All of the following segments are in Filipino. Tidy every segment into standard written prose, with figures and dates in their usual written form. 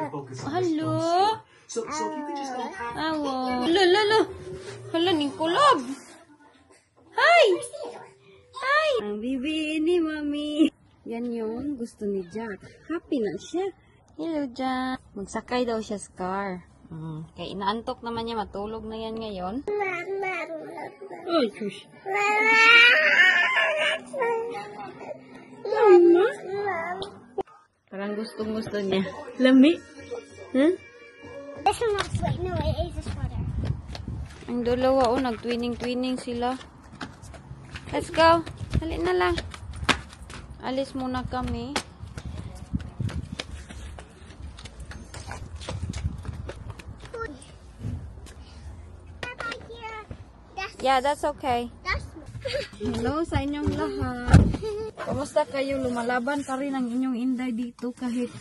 Hello? Awo. Lolo. Hala, ning kulob. Hi! Hi! Ang bibi ni Mami. Yan yung gusto ni Jack. Happy na siya. Hello, Jack. Magsakay daw siya sa car. Kaya inaantok naman niya. Matulog na yan ngayon. Ay, shush. Mama? Parang gustong-gusto niya. Lami? Huh? This one looks like, no, it is a sweater. Ang dalawa, nag-twinning-twinning sila. Let's go. Dali na lang. Alis muna kami. Yeah, that's okay. Hello sa inyong lahat. Kamusta kayo? Lumalaban pa rin ang inyong inday dito kahit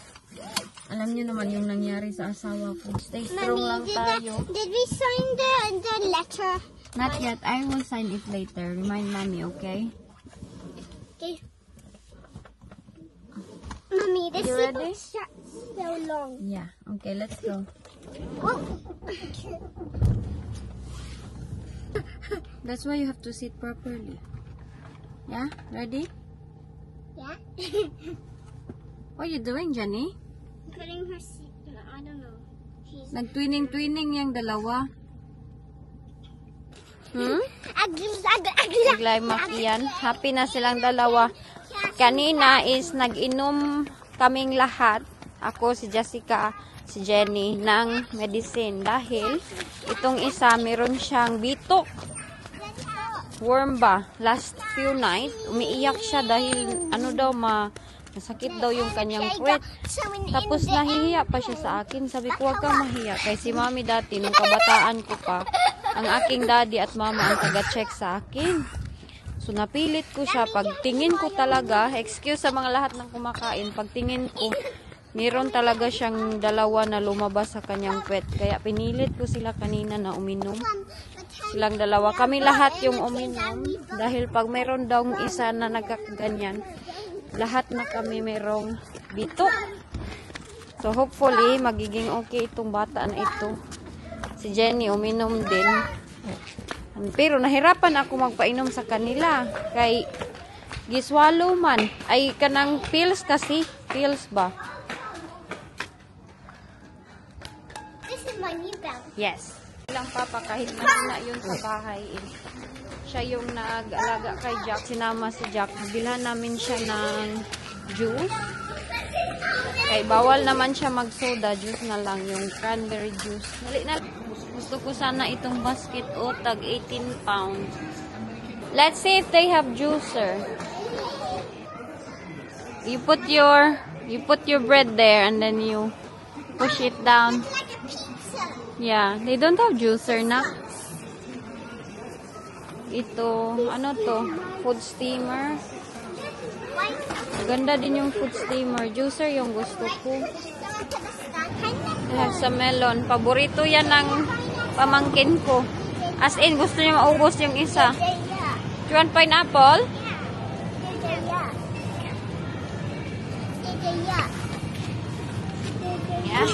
alam niyo naman yung nangyari sa asawa ko. Stay strong lang tayo. Did we sign the letter? Not yet. I will sign it later. Remind Mommy, okay? Okay. Mommy, this You is ready? so long. Yeah. Okay, let's go. Oh. That's why you have to sit properly. Yeah? Ready? Yeah. What are you doing, Jenny? Putting her seat. I don't know. She's. Nag-twinning-twinning yung dalawa. Nag-climax yan. Happy na silang dalawa. Kanina is nag-inom kaming lahat. Ako, si Jessica, si Jenny, ng medicine. Dahil itong isa, meron siyang bitok. Worm ba? Last few night, umiiyak siya dahil ano daw masakit daw yung kanyang puwet. Tapos nahihiya pa siya sa akin. Sabi ko, huwag kang mahiya. Kaya si Mami dati, nung kabataan ko pa, ang aking daddy at mama ang taga-check sa akin. So napilit ko siya. Pagtingin ko talaga, excuse sa mga lahat ng kumakain, pagtingin ko, meron talaga siyang dalawa na lumabas sa kanyang puwet. Kaya pinilit ko sila kanina na uminom. Silang dalawa. Kami lahat yung uminom. Dahil pag meron daw isa na nagkaganyan, lahat na kami merong bitok. So hopefully, magiging okay itong bata na ito. Si Jenny uminom din. Pero nahirapan ako magpainom sa kanila. Kay giswallow man. Ay kanang pills kasi. Pills ba? This is my new belt. Yes. Lang papa kahit mahina yun sa bahay. Siya yung nag-alaga kay Jack. Sinama si Jack. Bilhan namin siya ng juice. Kay bawal naman siya mag-soda. Juice na lang. Yung cranberry juice. Dali na. Gusto ko sana itong basket. Tag 18 pounds. Let's see if they have juicer. You put your bread there and then you push it down. Like a pizza. Yeah, they don't have juicer na. Ito, ano to? Food steamer. Ganda din yung food steamer. Juicer yung gusto ko. They have some melon. Paborito yan ng pamangkin ko. As in, gusto niya maubos yung isa. Do you want pineapple? Yeah.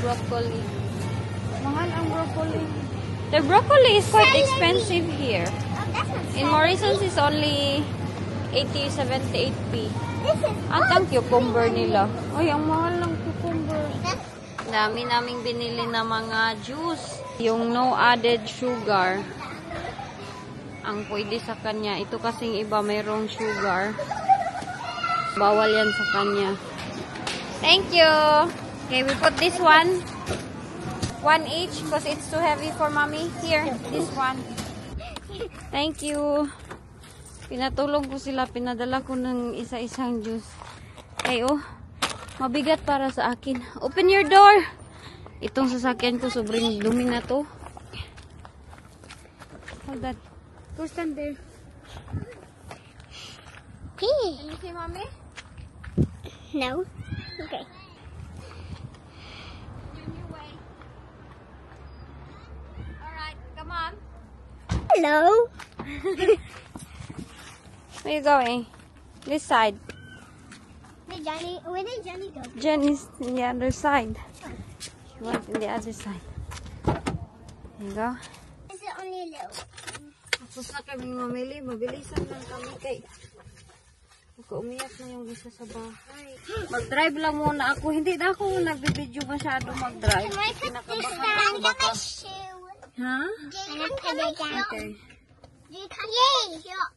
Broccoli. Mahal ang broccoli. The broccoli is quite expensive here. In Morrison's is only 80, 70, 8p. At ang cucumber nila. Ay, ang mahal ng cucumber. Dami naming binili na mga juice. Yung no added sugar. Ang pwede sa kanya. Ito kasing iba mayroong sugar. Bawal yan sa kanya. Thank you. Okay, we put this one. One each because it's too heavy for mommy. Here, this one. Thank you. Pinatulong ko sila. Pinadala ko ng isa-isang juice. Ay, mabigat para sa akin. Open your door. Itong sasakyan ko, sobrang dumi na to. Hold that. Go stand there. Can you see mommy? No. Okay. Alright, come on. Hello. Where you going? This side. Did Where did Johnny go? Jen is in the other side. She went in the other side. There you go. Is it only a little? Tapos na kami mamili. Mabilisan lang kami kay umiyak na yung isa sa bahay. Mag-drive lang muna ako. Hindi na ako nagbibideo masyado mag-drive. Can I put this Kinakabahan down? ako Get baka. my shoe. Ha? Can I put it down? Okay. You can't get my shop.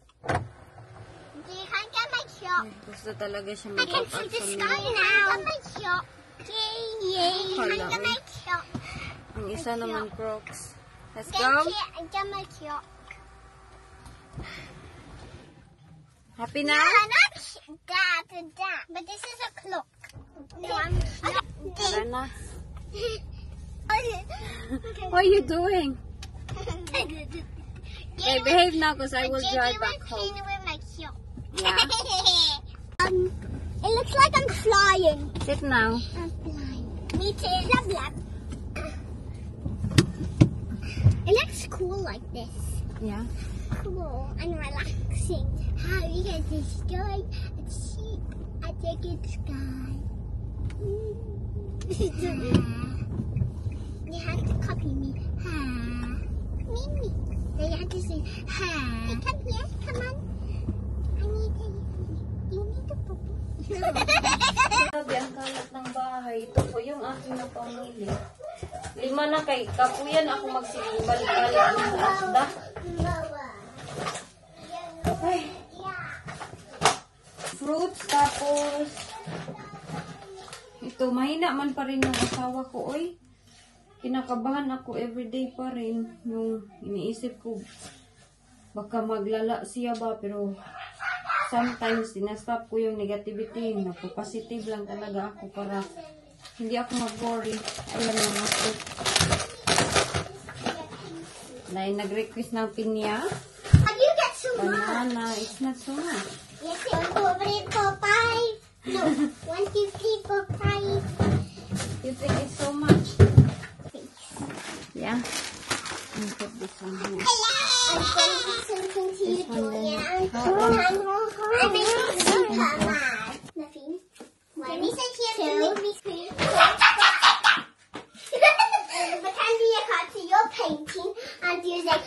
You can't get my shop. Gusto talaga siya I can see mag-upad the sa sky mga. now. Get my shop. Yay, yay. I Hala, get my shop. Ang isa naman Crocs. Let's Get go. it and get my shop. Happy na? Not that. But this is a clock. No, I'm Tara na. Okay. What are you doing? Okay, behave now because I will drive back home. Yeah. It looks like I'm flying. Sit now. I'm flying. Me too. Blah, blah. It looks cool like this. Yeah. Cool and relaxing. How you get the sky? It's sheep. I take it sky. You have to copy me. Ha. Me. Then you have to say ha. Hey, come here. Come on. I need to. You need to poopy. Sabi, ang kalat ng bahay. Ito po yung aking napamili. 5 na kay kapuyan ako magsiging balik-balik ng isda. Ay. Fruits tapos ito, mahina man pa rin yung asawa ko. Oy, kinakabahan ako everyday pa rin. Yung iniisip ko, baka maglala siya ba, pero sometimes dinastop ko yung negativity. Napo-positive lang talaga ako para hindi ako mag-worry. Ayan na ako. Dahil nag-request ng pinya. Have you got so much? Banana. It's not so much. Yes, 1, 2, 3, 4, 5. No, 1, 2, 3, 4, 5. You think it's so much? Yeah. Let me put this one here. Hello. I'm going to do something to you, This one then. Julia. I'm Nothing. Mommy said she has to make me scream. Pretend you're cut to your painting and you're like,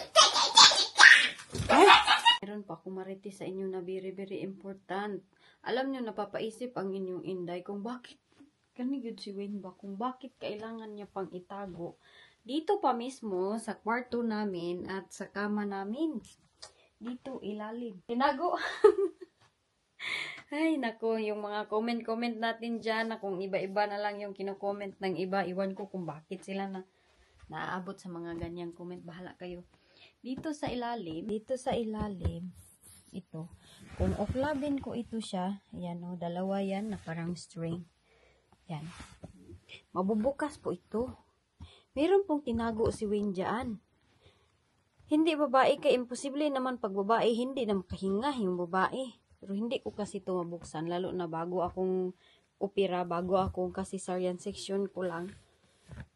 Meron pa akong marites sa inyo na very, very important. Alam nyo, napapaisip ang inyong inday kung bakit, kanigod si Wayne ba, kung bakit kailangan niya pang itago. Dito pa mismo, sa kwarto namin at sa kama namin. Dito, ilalim. Tinago. Ay, nako, yung mga comment natin dyan, na kung iba-iba na lang yung kino-comment ng iba, iwan ko kung bakit sila na naaabot sa mga ganyang comment. Bahala kayo. Dito sa ilalim, ito. Kung oklabin ko ito siya, ayan o, 2 yan na parang string. Yan. Mabubukas po ito. Meron pong tinago si Wayne dyan. Hindi babae, kaya imposible naman pag babae, hindi na makahinga yung babae. Pero hindi ko kasi ito mabuksan, lalo na bago akong opera, bago akong kasi cesarean section ko lang.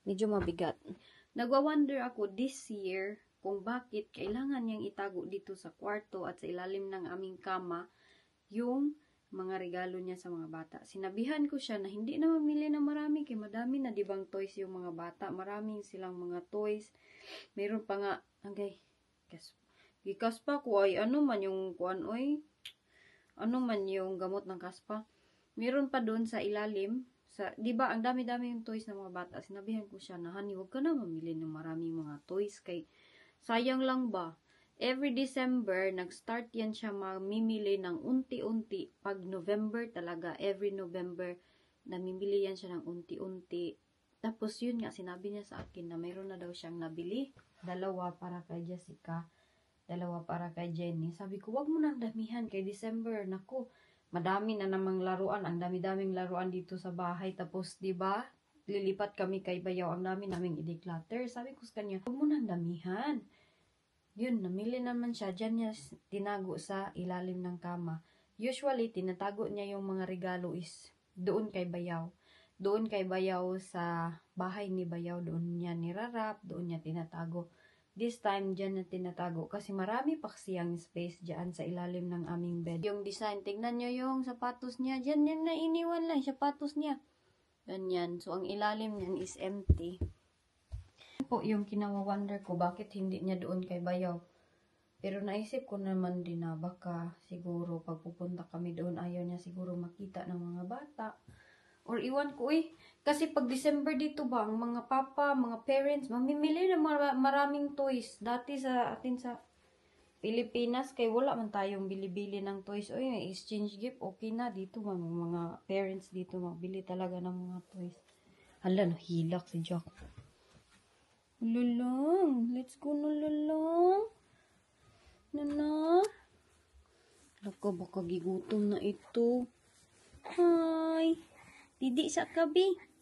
Medyo mabigat. Nagwa-wonder ako this year kung bakit kailangan niyang itago dito sa kwarto at sa ilalim ng aming kama yung mga regalo niya sa mga bata. Sinabihan ko siya na hindi na mamili na marami kay madami na dibang toys yung mga bata. Maraming silang mga toys. Mayroon pa nga, agay, kaspa ko ay ano man yung kuan oy, ano man yung gamot ng kaspa. Mayroon pa doon sa ilalim, sa, di ba ang dami-dami yung toys ng mga bata. Sinabihan ko siya na, honey, huwag ka na mamili ng maraming mga toys kay sayang lang ba? Every December, nag-start yan siya mamimili ng unti-unti. Pag November talaga, every November, namimili yan siya ng unti-unti. Tapos yun nga, sinabi niya sa akin na mayroon na daw siyang nabili. 2 para kay Jessica, 2 para kay Jenny. Sabi ko, wag mo nang damihan kay December. Naku, madami na namang laruan. Ang dami-daming laruan dito sa bahay. Tapos, di ba, lilipat kami kay Bayaw. Ang dami naming i-declutter. Sabi ko sa kanya, wag mo nang damihan. Yun, namili naman siya. Diyan niya tinago sa ilalim ng kama. Usually, tinatago niya yung mga regalo is doon kay Bayaw. Doon kay Bayaw sa bahay ni Bayaw. Doon niya nirarap, doon niya tinatago. This time, dyan na tinatago. Kasi marami pa siyang space dyan sa ilalim ng aming bed. Yung design, tignan nyo yung sapatos niya. Dyan na iniwan lang, sapatos niya. Ganyan. So, ang ilalim niyan is empty. Po yung kinawa-wonder ko, bakit hindi niya doon kay Bayaw. Pero naisip ko naman din na baka siguro pag pupunta kami doon, ayaw niya siguro makita ng mga bata. Or iwan ko kasi pag December dito ba, ang mga papa, mga parents, mamimili ng maraming toys. Dati sa atin sa Pilipinas, kay wala man tayong bili-bili ng toys. May exchange gift, okay na. Dito mga parents dito, magbili talaga ng mga toys. Hala, nahilak si Jack. Lulong, let's go na lulong. Nana. Lako, baka gigutom na ito. Hi. Didi sa kabi.